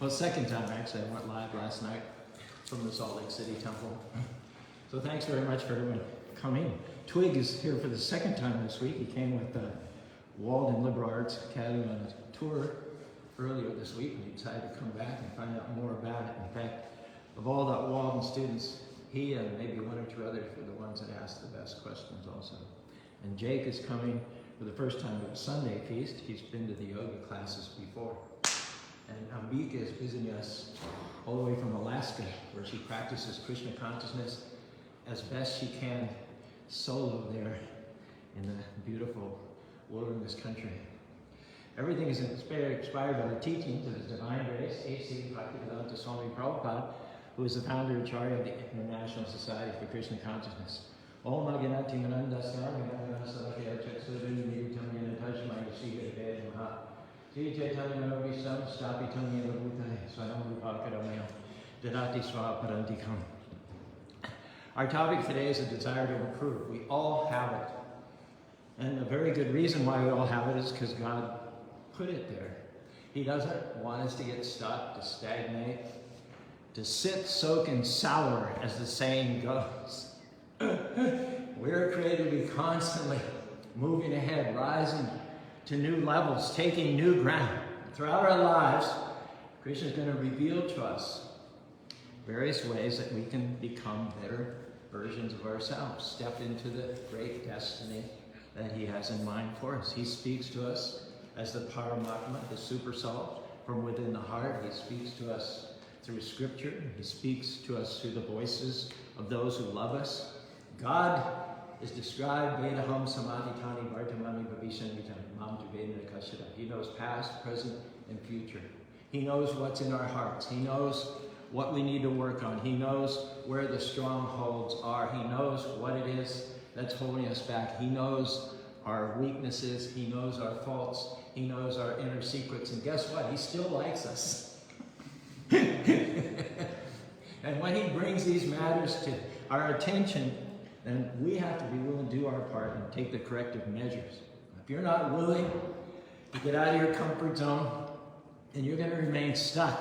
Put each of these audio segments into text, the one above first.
Well, second time actually. I went live last night from the Salt Lake City Temple. So thanks very much for everyone coming. Twig is here for the second time this week. He came with the Walden Liberal Arts Academy on a tour earlier this week, and he decided to come back and find out more about it. In fact, of all the Walden students, he and maybe one or two others were the ones that asked the best questions also. And Jake is coming for the first time to the Sunday feast. He's been to the yoga classes before. And Ambika is visiting us all the way from Alaska, where she practices Krishna consciousness as best she can solo there in the beautiful wilderness country. Everything is inspired by the teachings of His Divine Grace, A.C. Bhaktivedanta Swami Prabhupada, who is the founder and charter of the International Society for Krishna Consciousness. Om Aganati Manandasya, Manandasya, Chaksurin, Tamina Tajma, Yasiga, Veda Maha. Sri Chaitanya Visam, Stapi Tanya Bhutane, Swayam Vipakadamaya, Dadati Swa Parantikam. Our topic today is a desire to improve. We all have it. And a very good reason why we all have it is because God put it there. He doesn't want us to get stuck, to stagnate, to sit, soak, and sour, as the saying goes. We're created to be constantly moving ahead, rising to new levels, taking new ground. Throughout our lives, Krishna is going to reveal to us various ways that we can become better versions of ourselves, step into the great destiny that He has in mind for us. He speaks to us as the Paramatma, the super soul, from within the heart. He speaks to us through Scripture. He speaks to us through the voices of those who love us. God is described, Vedaham Samadhitani Vartamani Bhavishanvitam Mam Juvena Kashira. He knows past, present, and future. He knows what's in our hearts. He knows what we need to work on. He knows where the strongholds are. He knows what it is that's holding us back. He knows our weaknesses. He knows our faults. He knows our inner secrets. And guess what? He still likes us. And when He brings these matters to our attention, then we have to be willing to do our part and take the corrective measures. If you're not willing to get out of your comfort zone, then you're going to remain stuck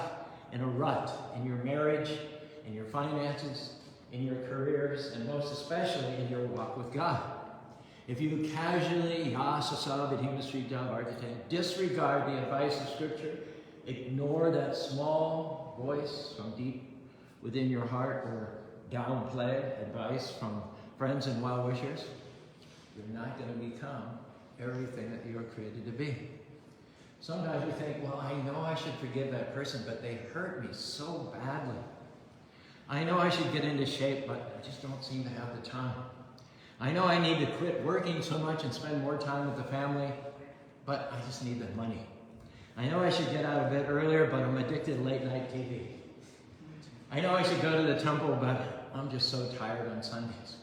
in a rut in your marriage, in your finances, in your careers, and most especially in your walk with God. If you casually disregard the advice of Scripture, ignore that small voice from deep within your heart, or downplay advice from friends and well-wishers, you're not going to become everything that you are created to be. Sometimes we think, well, I know I should forgive that person, but they hurt me so badly. I know I should get into shape, but I just don't seem to have the time. I know I need to quit working so much and spend more time with the family, but I just need the money. I know I should get out of bed earlier, but I'm addicted to late-night TV. I know I should go to the temple, but I'm just so tired on Sundays.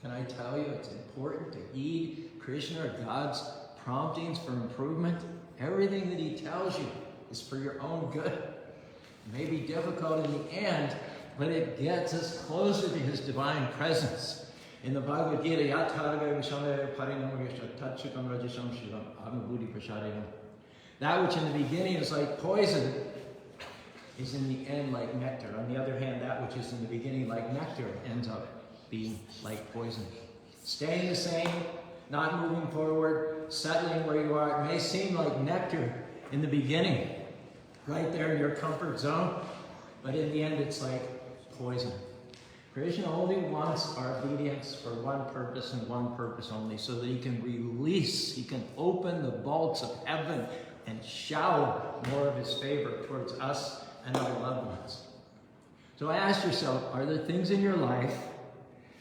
Can I tell you it's important to heed Krishna or God's promptings for improvement? Everything that He tells you is for your own good. It may be difficult in the end, but it gets us closer to His divine presence. In the Bhagavad Gita, that which in the beginning is like poison is in the end like nectar. On the other hand, that which is in the beginning like nectar ends up being like poison. Staying the same, not moving forward, settling where you are. It may seem like nectar in the beginning, right there in your comfort zone, but in the end it's like poison. Krishna only wants our obedience for one purpose and one purpose only, so that He can release, He can open the vaults of heaven and shower more of His favor towards us and our loved ones. So ask yourself, are there things in your life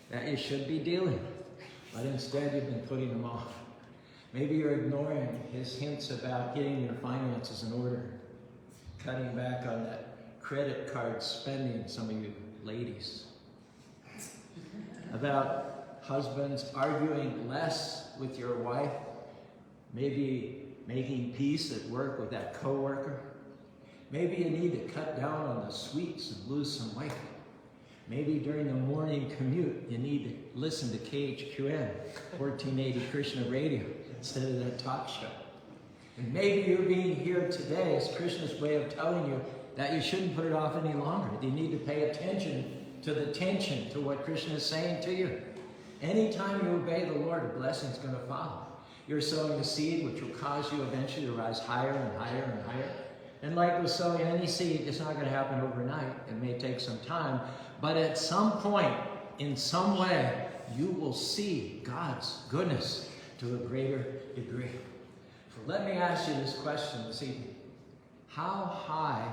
that you should be dealing with, but instead you've been putting them off? Maybe you're ignoring His hints about getting your finances in order, cutting back on that credit card spending, some of you ladies. About husbands arguing less with your wife, maybe making peace at work with that coworker. Maybe you need to cut down on the sweets and lose some weight. Maybe during the morning commute, you need to listen to KHQN, 1480 Krishna Radio, instead of that talk show. And maybe you're being here today as Krishna's way of telling you, that you shouldn't put it off any longer. You need to pay attention to the tension, to what Krishna is saying to you. Anytime you obey the Lord, a blessing is going to follow. You're sowing a seed which will cause you eventually to rise higher and higher and higher. And like with sowing any seed, it's not going to happen overnight. It may take some time. But at some point, in some way, you will see God's goodness to a greater degree. So let me ask you this question this evening. How high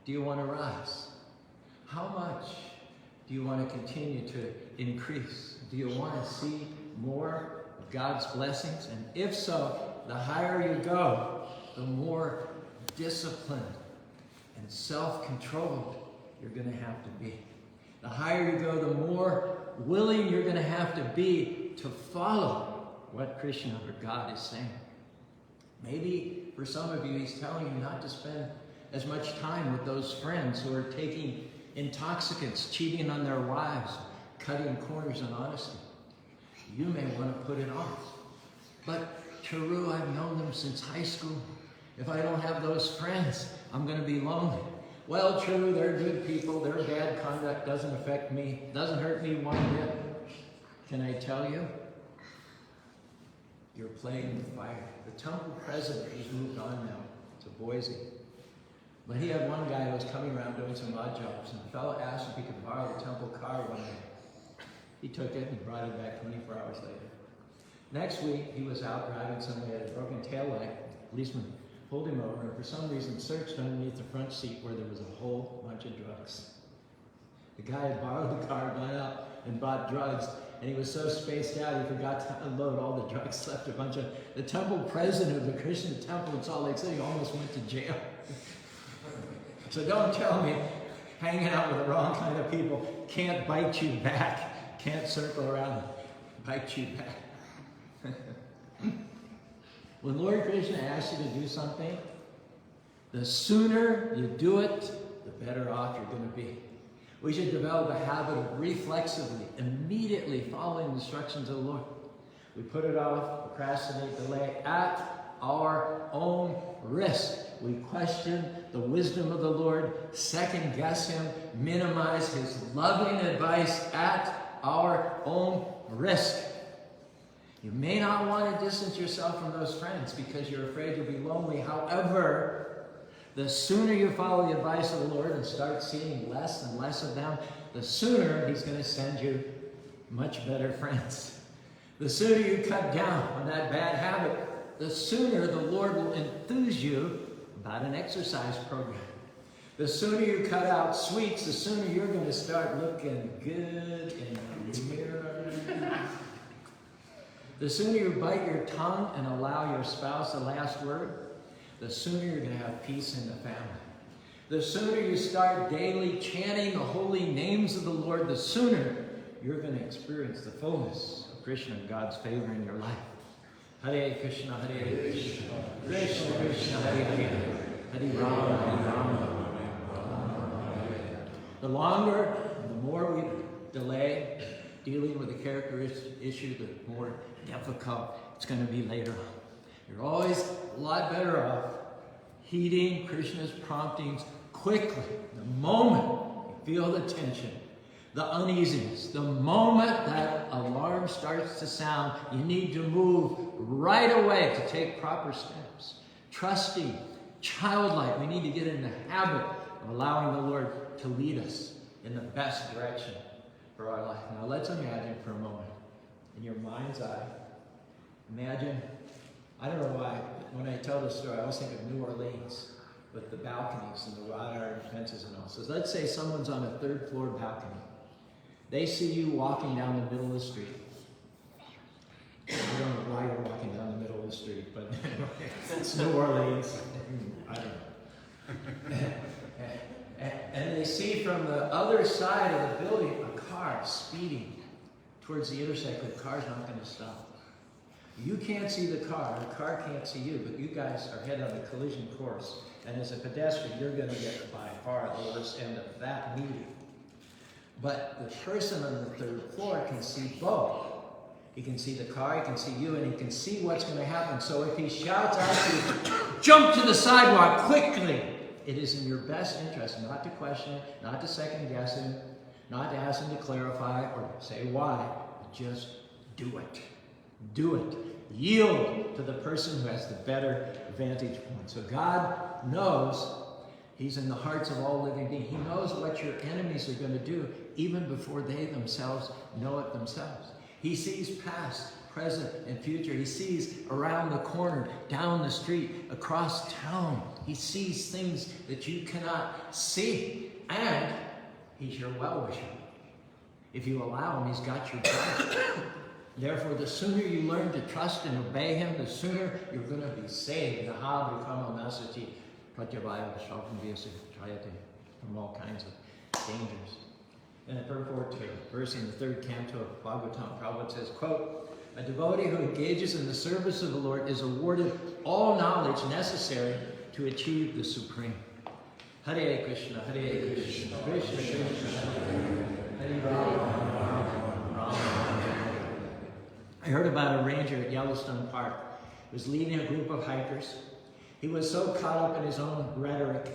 do you want to rise? How much do you want to continue to increase? Do you want to see more of God's blessings? And if so, the higher you go, the more disciplined and self-controlled you're going to have to be. The higher you go, the more willing you're going to have to be to follow what Krishna or God is saying. Maybe for some of you, he's telling you not to spend as much time with those friends who are taking intoxicants, cheating on their wives, cutting corners on honesty. You may want to put it off. But Caru, I've known them since high school. If I don't have those friends, I'm going to be lonely. Well, true, they're good people. Their bad conduct doesn't affect me, doesn't hurt me one bit. Can I tell you? You're playing with fire. The temple president has moved on now to Boise. But he had one guy who was coming around doing some odd jobs, and the fellow asked if he could borrow the temple car one day. He took it and brought it back 24 hours later. Next week, he was out driving somewhere, had a broken taillight. The policeman pulled him over and for some reason searched underneath the front seat where there was a whole bunch of drugs. The guy had borrowed the car, gone out and bought drugs, and he was so spaced out he forgot to unload all the drugs, left a bunch of... The temple president of the Krishna temple in Salt Lake City almost went to jail. So don't tell me hanging out with the wrong kind of people can't bite you back, can't circle around and bite you back. When Lord Krishna asks you to do something, the sooner you do it, the better off you're going to be. We should develop a habit of reflexively, immediately following the instructions of the Lord. We put it off, procrastinate, delay at our own risk. We question the wisdom of the Lord, second guess him, minimize his loving advice at our own risk. You may not want to distance yourself from those friends because you're afraid you'll be lonely. However, the sooner you follow the advice of the Lord and start seeing less and less of them, the sooner he's going to send you much better friends. The sooner you cut down on that bad habit, the sooner the Lord will enthuse you about an exercise program. The sooner you cut out sweets, the sooner you're going to start looking good in the mirror. The sooner you bite your tongue and allow your spouse the last word, the sooner you're going to have peace in the family. The sooner you start daily chanting the holy names of the Lord, the sooner you're going to experience the fullness of Krishna and God's favor in your life. Hare Krishna, Hare Krishna, Krishna Krishna, Hare Hare, Hare Rama, Hare Rama. The longer, the more we delay dealing with a character issue, the more difficult it's going to be later on. You're always a lot better off heeding Krishna's promptings quickly. The moment you feel the tension, the uneasiness, the moment that alarm starts to sound, you need to move right away to take proper steps. Trusting, childlike, we need to get in the habit of allowing the Lord to lead us in the best direction for our life. Now let's imagine for a moment, in your mind's eye, imagine, I don't know why, when I tell this story, I always think of New Orleans with the balconies and the wrought iron fences and all. So let's say someone's on a third floor balcony. They see you walking down the middle of the street. I don't know why you're walking down the middle of the street, but anyway, it's New Orleans. I don't know. And they see from the other side of the building a car speeding towards the intersection. The car's not going to stop. You can't see the car can't see you, but you guys are headed on a collision course. And as a pedestrian, you're going to get by far the worst end of that median. But the person on the third floor can see both. He can see the car, he can see you, and he can see what's going to happen. So if he shouts out to you, jump to the sidewalk quickly, It is in your best interest not to question it, not to second guess him, not to ask him to clarify or say why. Just do it. Do it. Yield to the person who has the better vantage point. So God knows. He's in the hearts of all living beings. He knows what your enemies are going to do even before they themselves know it themselves. He sees past, present, and future. He sees around the corner, down the street, across town. He sees things that you cannot see. And he's your well-wisher. If you allow him, he's got your back. Therefore, the sooner you learn to trust and obey him, the sooner you're going to be saved. From all kinds of dangers. And I purport to a verse in the 3rd canto of Bhagavatam, Prabhupada says, quote, a devotee who engages in the service of the Lord is awarded all knowledge necessary to achieve the supreme. Hare Krishna, Hare Krishna, Krishna Krishna, Hare Rama. I heard about a ranger at Yellowstone Park who was leading a group of hikers. He was so caught up in his own rhetoric,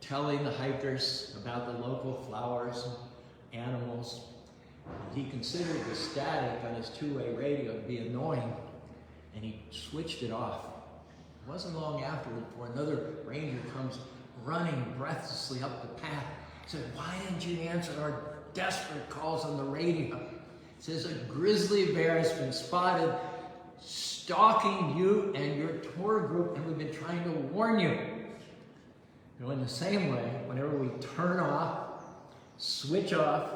telling the hikers about the local flowers and animals. He considered the static on his two-way radio to be annoying, and he switched it off. It wasn't long afterward before another ranger comes running breathlessly up the path. He said, why didn't you answer our desperate calls on the radio? He says, a grizzly bear has been spotted stalking you and your tour group, and we've been trying to warn you. In the same way, whenever we turn off, switch off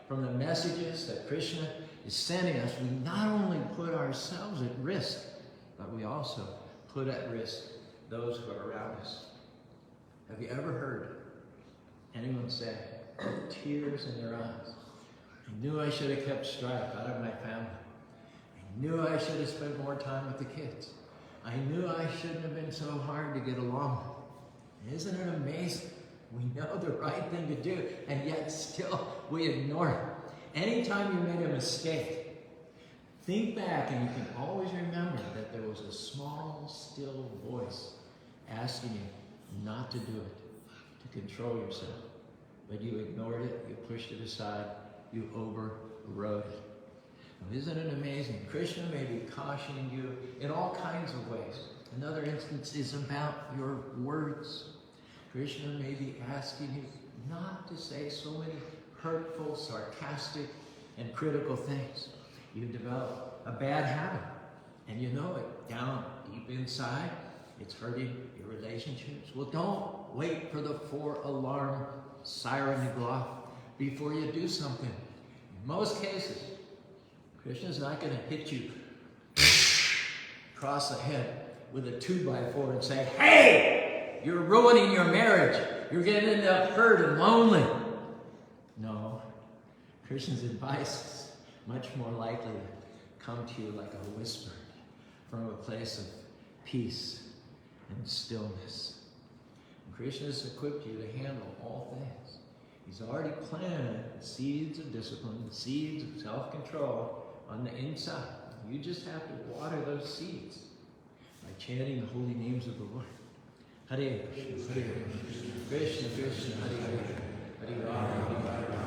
from the messages that Krishna is sending us, we not only put ourselves at risk, but we also put at risk those who are around us. Have you ever heard anyone say, with tears in their eyes, I knew I should have kept strife out of my family. I knew I should have spent more time with the kids. I knew I shouldn't have been so hard to get along with. Isn't it amazing? We know the right thing to do, and yet still we ignore it. Anytime you made a mistake, think back and you can always remember that there was a small, still voice asking you not to do it, to control yourself. But you ignored it, you pushed it aside, you overrode it. Now, isn't it amazing? Krishna may be cautioning you in all kinds of ways. Another instance is about your words. Krishna may be asking you not to say so many hurtful, sarcastic, and critical things. You develop a bad habit, and you know it down deep inside. It's hurting your relationships. Well, don't wait for the 4-alarm siren to go off before you do something. In most cases, Krishna's not going to hit you across the head with a 2x4 and say, hey, you're ruining your marriage. You're going to end up hurt and lonely. No, Krishna's advice is much more likely to come to you like a whisper from a place of peace and stillness. And Krishna's equipped you to handle all things. He's already planted the seeds of discipline, the seeds of self-control on the inside. You just have to water those seeds by chanting the holy names of the Lord. Hare Krishna, Hare Krishna, Krishna Krishna, Hare Hare, Hare Rama, Hare Rama.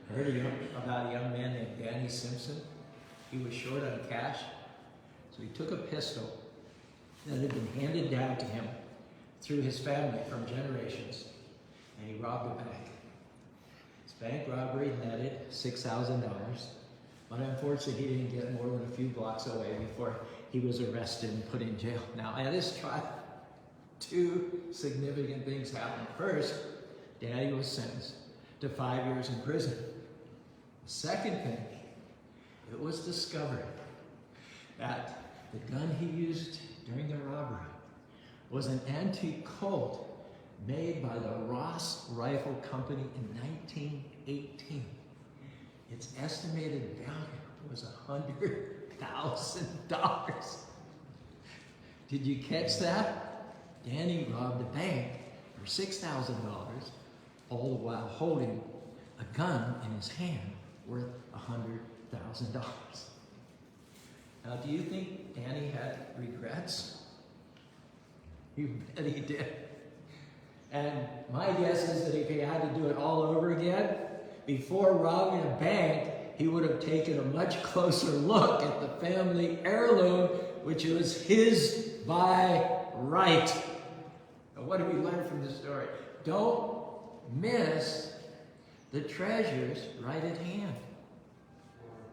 I heard about a young man named Danny Simpson. He was short on cash, so he took a pistol that had been handed down to him through his family from generations, and he robbed a bank. His bank robbery netted $6,000, but unfortunately he didn't get more than a few blocks away before he was arrested and put in jail. Now, at his trial, 2 significant things happened. First, Daddy was sentenced to 5 years in prison. The second thing, it was discovered that the gun he used during the robbery was an antique Colt made by the Ross Rifle Company in 1918. Its estimated value was $100,000. Did you catch that? Danny robbed a bank for $6,000, all the while holding a gun in his hand worth $100,000. Now, do you think Danny had regrets? You bet he did. And my guess is that if he had to do it all over again, before robbing a bank, he would have taken a much closer look at the family heirloom, which was his by right. Now, what do we learn from this story? Don't miss the treasures right at hand.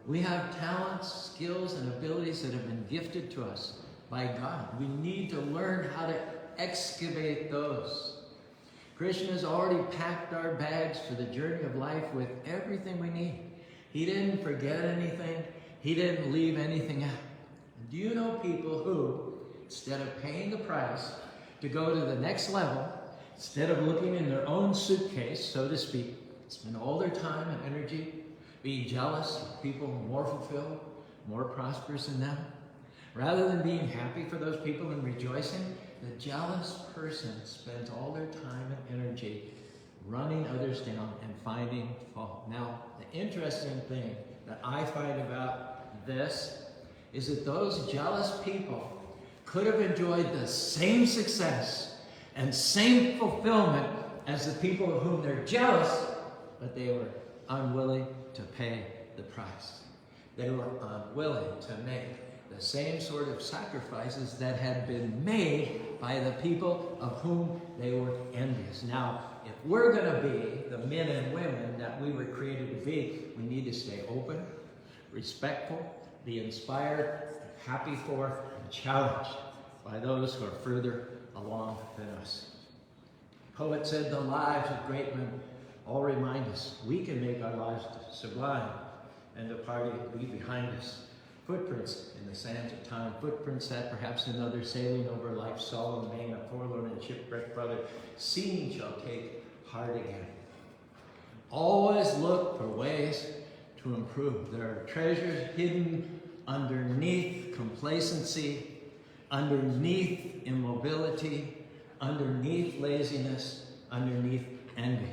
We have talents, skills, and abilities that have been gifted to us by God. We need to learn how to excavate those. Krishna has already packed our bags for the journey of life with everything we need. He didn't forget anything. He didn't leave anything out. Do you know people who, instead of paying the price to go to the next level, instead of looking in their own suitcase, so to speak, spend all their time and energy being jealous of people more fulfilled, more prosperous than them, rather than being happy for those people and rejoicing, the jealous person spends all their time and energy running others down and finding fault. Now, the interesting thing that I find about this is that those jealous people could have enjoyed the same success and same fulfillment as the people of whom they're jealous, but they were unwilling to pay the price. They were unwilling to make the same sort of sacrifices that had been made by the people of whom they were envious. Now, if we're going to be the men and women that we were created to be, we need to stay open, respectful, be inspired, happy for, and challenged by those who are further along than us. The poet said, the lives of great men all remind us we can make our lives sublime and the party leave behind us. Footprints in the sands of time, footprints that perhaps another sailing over life's solemn main, a forlorn and shipwrecked brother, seeing shall take heart again. Always look for ways to improve. There are treasures hidden underneath complacency, underneath immobility, underneath laziness, underneath envy.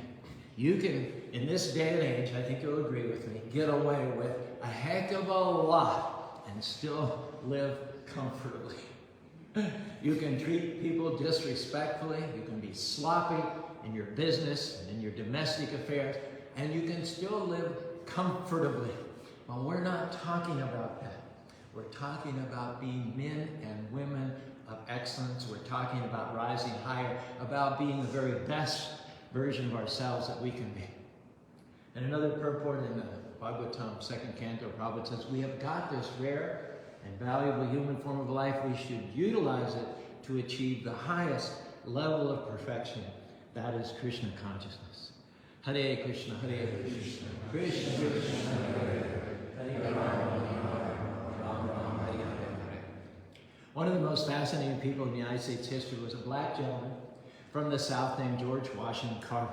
You can, in this day and age, I think you'll agree with me, get away with a heck of a lot and still live comfortably. You can treat people disrespectfully, you can be sloppy in your business and in your domestic affairs, and you can still live comfortably. Well, we're not talking about that. We're talking about being men and women of excellence. We're talking about rising higher, about being the very best version of ourselves that we can be. And another purport in the Bhagavatam, 2nd canto, Prabhupada says, we have got this rare and valuable human form of life. We should utilize it to achieve the highest level of perfection. That is Krishna consciousness. Hare Krishna, Hare Krishna, Krishna Krishna, Hare Rama, Rama Rama, Hare Hare. One of the most fascinating people in the United States history was a black gentleman from the South named George Washington Caru.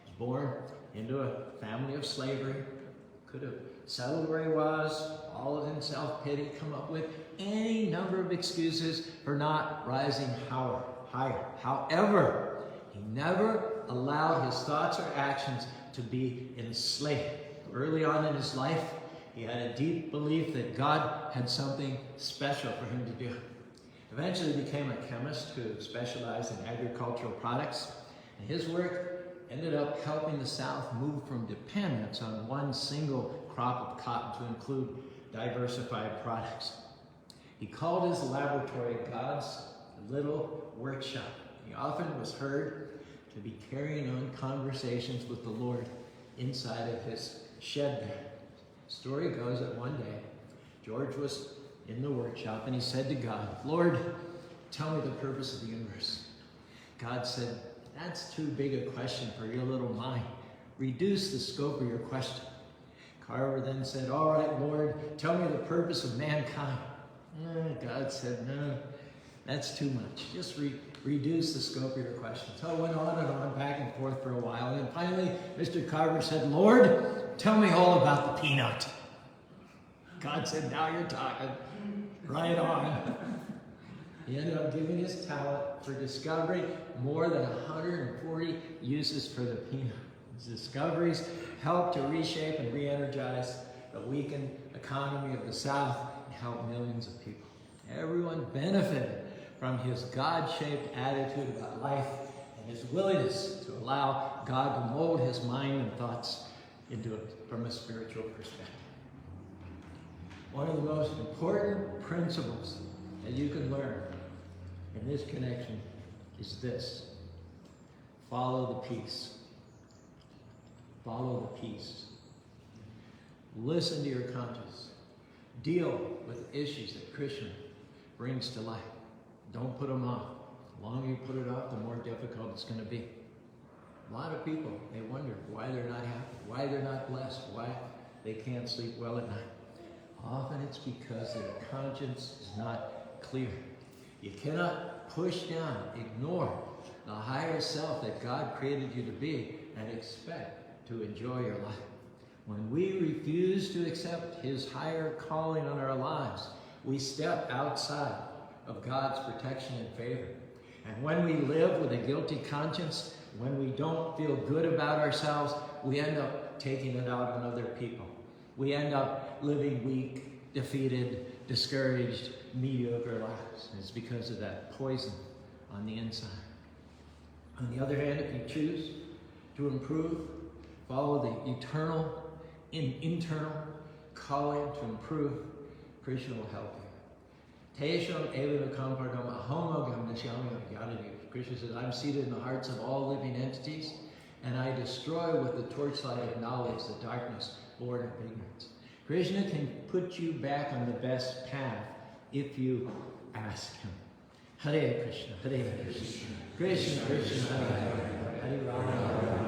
He was born into a family of slavery, could have settled where he was, all in self-pity, come up with any number of excuses for not rising higher. However, he never allowed his thoughts or actions to be enslaved. Early on in his life, he had a deep belief that God had something special for him to do. Eventually he became a chemist who specialized in agricultural products, and his work ended up helping the South move from dependence on one single crop of cotton to include diversified products. He called his laboratory God's little workshop. He often was heard to be carrying on conversations with the Lord inside of his shed there. The story goes that one day, George was in the workshop and he said to God, Lord, tell me the purpose of the universe. God said, that's too big a question for your little mind. Reduce the scope of your question. Caru then said, all right, Lord, tell me the purpose of mankind. God said, no, that's too much. Just reduce the scope of your question. So it went on and on, back and forth for a while. And finally, Mr. Caru said, Lord, tell me all about the peanut. God said, now you're talking. Right on. He ended up giving his talent for discovering more than 140 uses for the peanut. His discoveries helped to reshape and re-energize the weakened economy of the South and help millions of people. Everyone benefited from his God-shaped attitude about life and his willingness to allow God to mold his mind and thoughts into it from a spiritual perspective. One of the most important principles that you can learn in this connection is this: follow the peace. Follow the peace. Listen to your conscience. Deal with issues that Krishna brings to light. Don't put them off. The longer you put it off, the more difficult it's going to be. A lot of people, they wonder why they're not happy, why they're not blessed, why they can't sleep well at night. Often it's because their conscience is not clear. You cannot push down, ignore the higher self that God created you to be and expect to enjoy your life. When we refuse to accept his higher calling on our lives, we step outside of God's protection and favor. And when we live with a guilty conscience, when we don't feel good about ourselves, we end up taking it out on other people. We end up living weak, defeated, discouraged, mediocre lives. And it's because of that poison on the inside. On the other hand, if you choose to improve, follow the eternal and internal calling to improve, Krishna will help you. Krishna says, I'm seated in the hearts of all living entities, and I destroy with the torchlight of knowledge the darkness born of ignorance. Krishna can put you back on the best path if you ask him. Hare Krishna, Hare Krishna, Krishna Krishna, Hare Hare, Hare Rama, Hare Rama.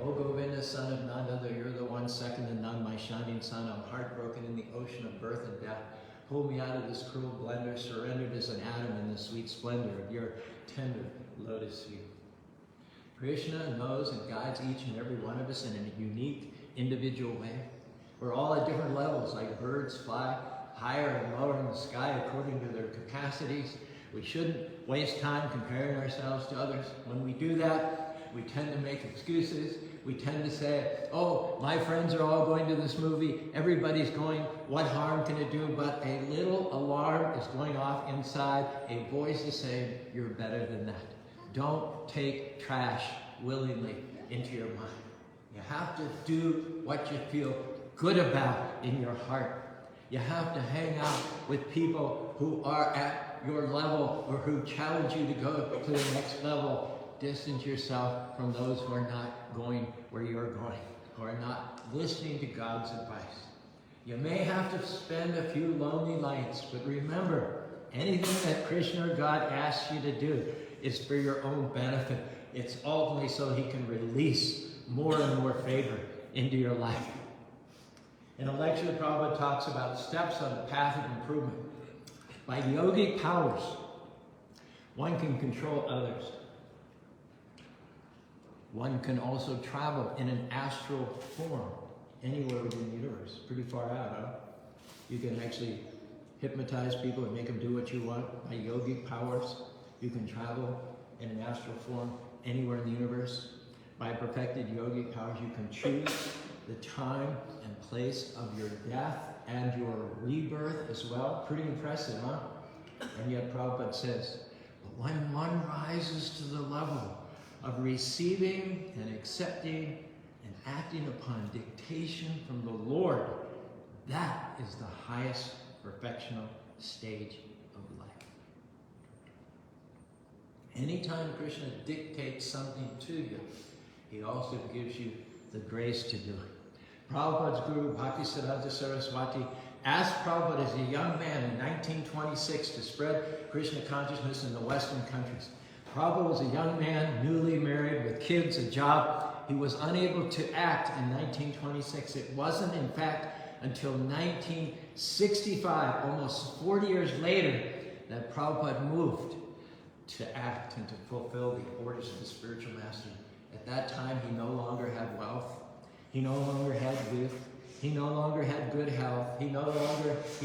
O Govinda, son of none other, you're the one second to none, my shining sun. I'm heartbroken in the ocean of birth and death. Pull me out of this cruel blender, surrendered as an atom in the sweet splendor of your tender lotus feet. Krishna knows and guides each and every one of us in a unique, individual way. We're all at different levels, like birds fly higher and lower in the sky according to their capacities. We shouldn't waste time comparing ourselves to others. When we do that, we tend to make excuses. We tend to say, oh, my friends are all going to this movie. Everybody's going. What harm can it do? But a little alarm is going off inside. A voice is saying, you're better than that. Don't take trash willingly into your mind. You have to do what you feel good about in your heart. You have to hang out with people who are at your level or who challenge you to go to the next level. Distance yourself from those who are not going where you're going, who are not listening to God's advice. You may have to spend a few lonely nights, but remember, anything that Krishna or God asks you to do is for your own benefit. It's ultimately so he can release more and more favor into your life. In a lecture, Prabhupada talks about steps on the path of improvement. By yogic powers, one can control others. One can also travel in an astral form anywhere within the universe. Pretty far out, huh? You can actually hypnotize people and make them do what you want by yogic powers. You can travel in an astral form anywhere in the universe. By perfected yogic powers, you can choose the time and place of your death and your rebirth as well. Pretty impressive, huh? And yet Prabhupada says, but when one rises to the level of receiving and accepting and acting upon dictation from the Lord, that is the highest perfectional stage of life. Anytime Krishna dictates something to you, he also gives you the grace to do it. Prabhupada's guru, Bhaktisiddhanta Saraswati, asked Prabhupada as a young man in 1926 to spread Krishna consciousness in the Western countries. Prabhupada was a young man, newly married, with kids, a job. He was unable to act in 1926. It wasn't, in fact, until 1965, almost 40 years later, that Prabhupada moved to act and to fulfill the orders of the spiritual master. At that time, he no longer had wealth. He no longer had youth. He no longer had good health. He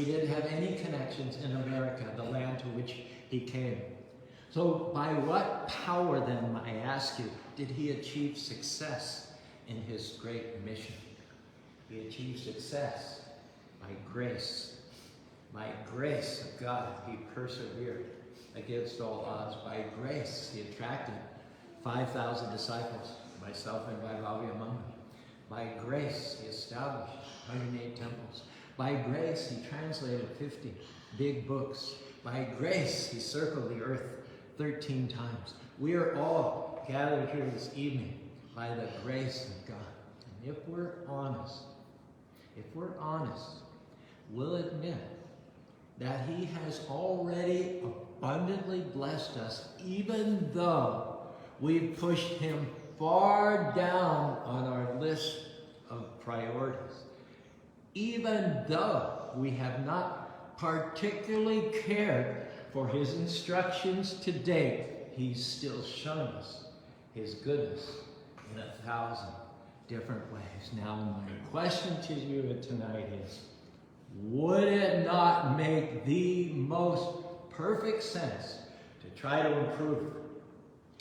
didn't have any connections in America, the land to which he came. So by what power, then, I ask you, did he achieve success in his great mission? He achieved success by grace. By grace of God, he persevered against all odds. By grace, he attracted 5,000 disciples, myself and by Bobby among them. By grace, he established 108 temples. By grace, he translated 50 big books. By grace, he circled the earth 13 times. We are all gathered here this evening by the grace of God. And if we're honest, we'll admit that he has already abundantly blessed us, even though we've pushed him far down on our list of priorities. Even though we have not particularly cared for his instructions to date, he's still shown us his goodness in 1,000 different ways. Now, my question to you tonight is, would it not make the most perfect sense to try to improve,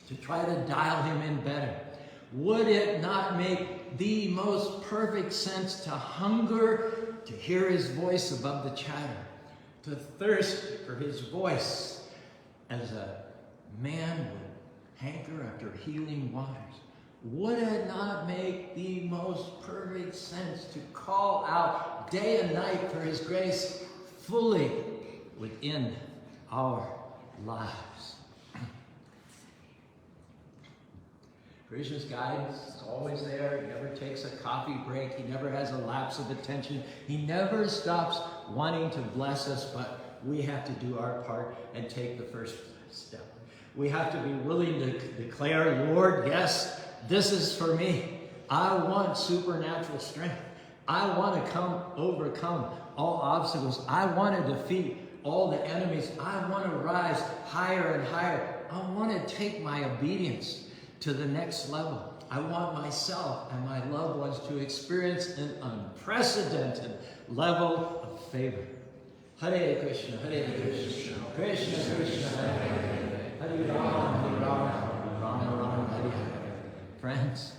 to try to dial him in better? Would it not make the most perfect sense to hunger to hear his voice above the chatter, to thirst for his voice as a man would hanker after healing waters? Would it not make the most perfect sense to call out day and night for his grace fully within our lives? Krishna's guidance is always there. He never takes a coffee break. He never has a lapse of attention. He never stops wanting to bless us, but we have to do our part and take the first step. We have to be willing to declare, Lord, yes, this is for me. I want supernatural strength. I want to overcome all obstacles. I want to defeat all the enemies. I want to rise higher and higher. I want to take my obedience to the next level. I want myself and my loved ones to experience an unprecedented level of favor. Hare Krishna, Hare Krishna, Krishna Krishna, Hare Hare, Hare Rama, Hare Rama, Rama Rama, Hare Hare. Friends,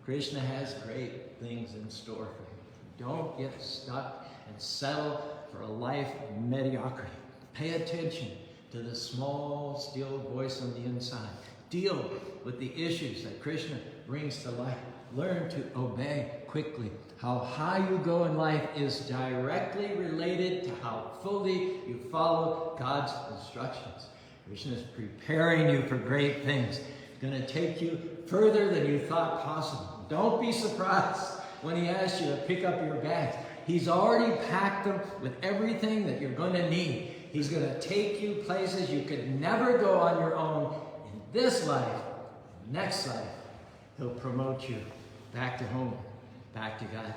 Krishna has great things in store for you. Don't get stuck and settle for a life of mediocrity. Pay attention to the small, still voice on the inside. Deal with the issues that Krishna brings to light. Learn to obey quickly. How high you go in life is directly related to how fully you follow God's instructions. Krishna is preparing you for great things. It's going to take you further than you thought possible. Don't be surprised when he asks you to pick up your bags. He's already packed them with everything that you're going to need. He's going to take you places you could never go on your own. In this life, next life, he'll promote you back to home, back to God.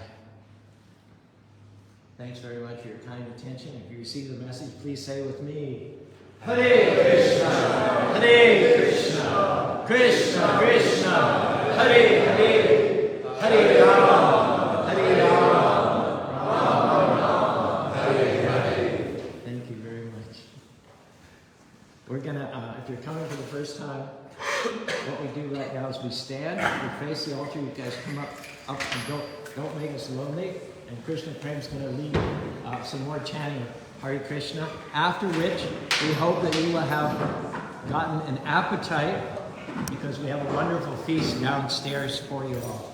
Thanks very much for your kind attention. If you received the message, please say with me, Hare Krishna, Hare Krishna, Krishna Krishna, Hare Hare, Hare Rama, Hare Rama, Rama Rama, Hare Hare. Thank you very much. We're gonna, if you're coming for the first time, what we do right now is we stand, we face the altar. You guys come up, and don't make us lonely. And Krishna Prem's going to lead some more chanting of Hare Krishna. After which, we hope that you will have gotten an appetite, because we have a wonderful feast downstairs for you all.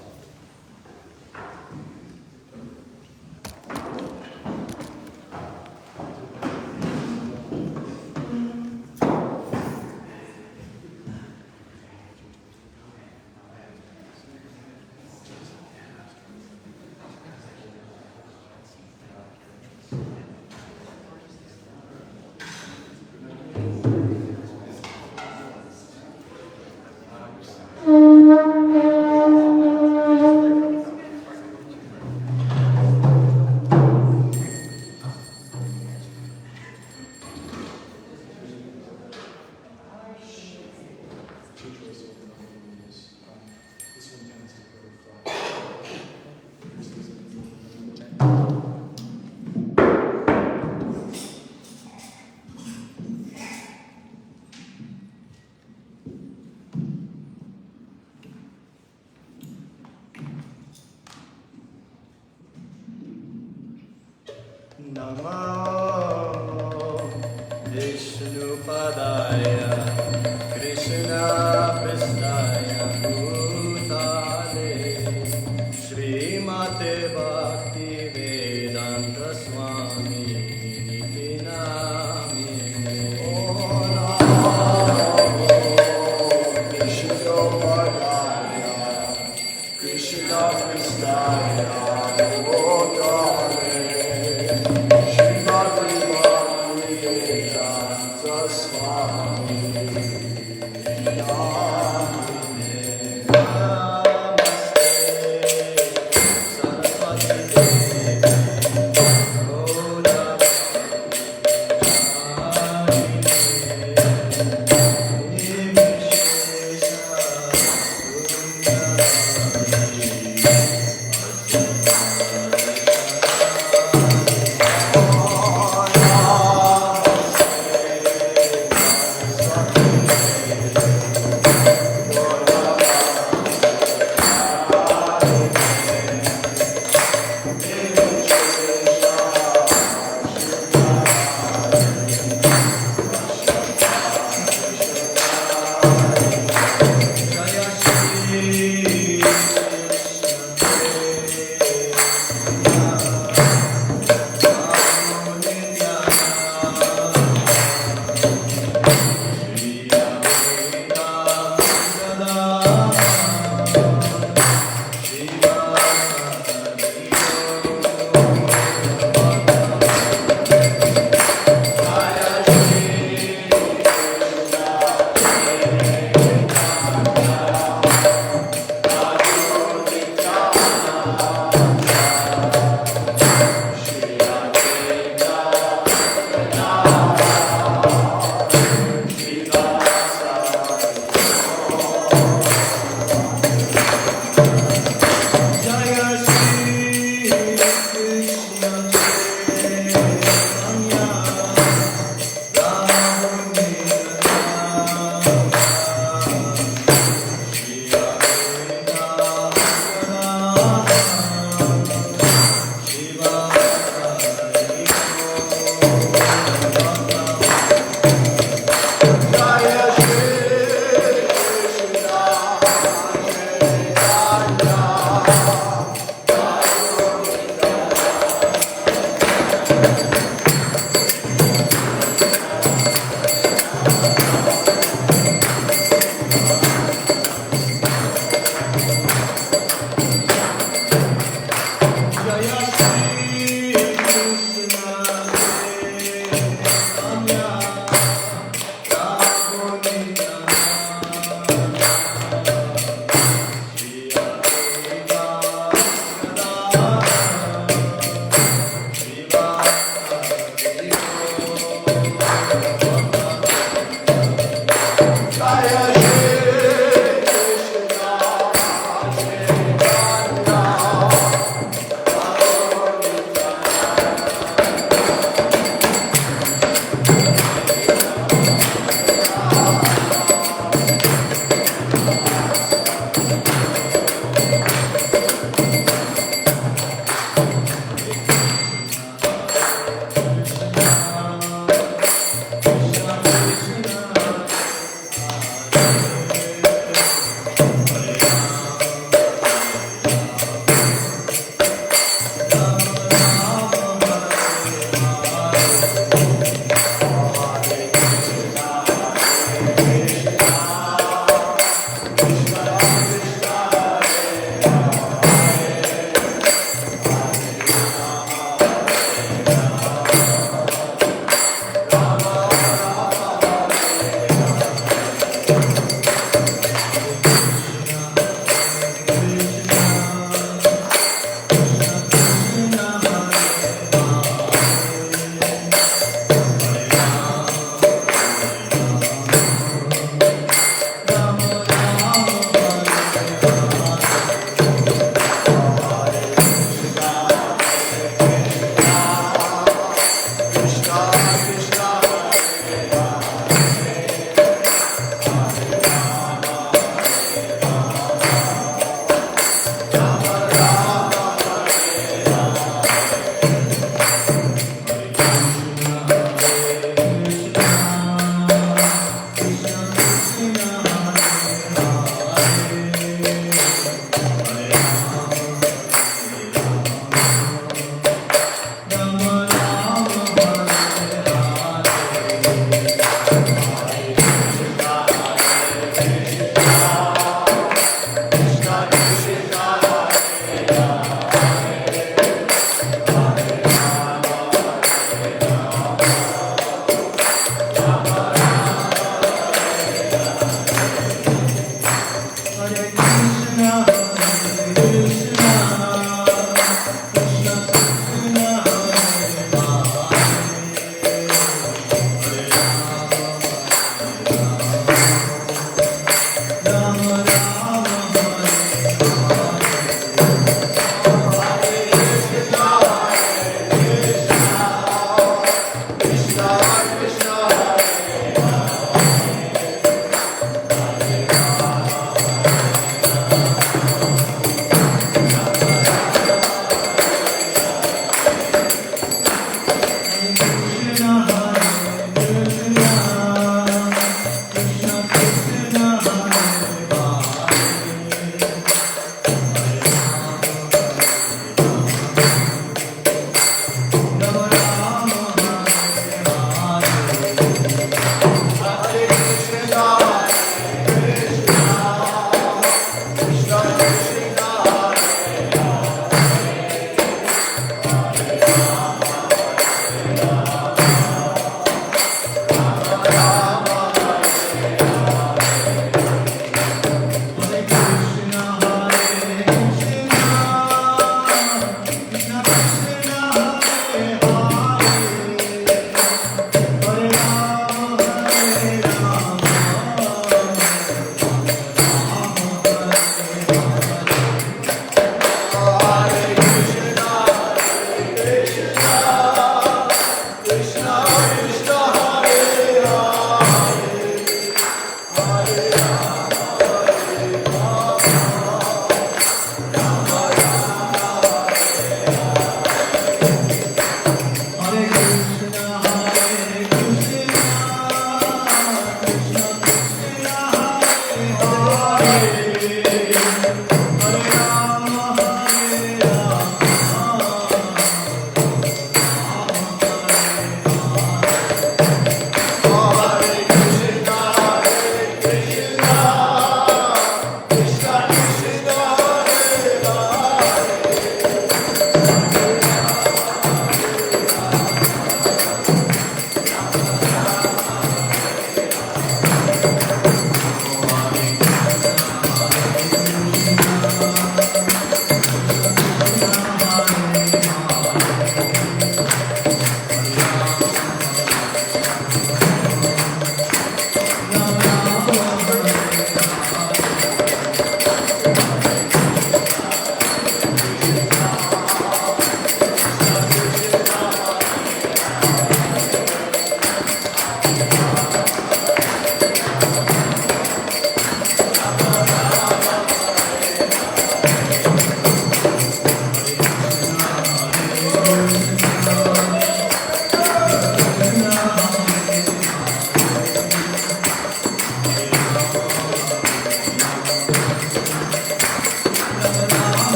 Vishnupadaya Krishna Pristaya Bhutale Srimate Bhakti Vedanta Swami Niti Namine Vishnupadaya Krishna Pristaya Bhutale Srimate Bhakti Vedanta Swami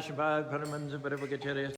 Shabbat Paramanza Parabhagacharya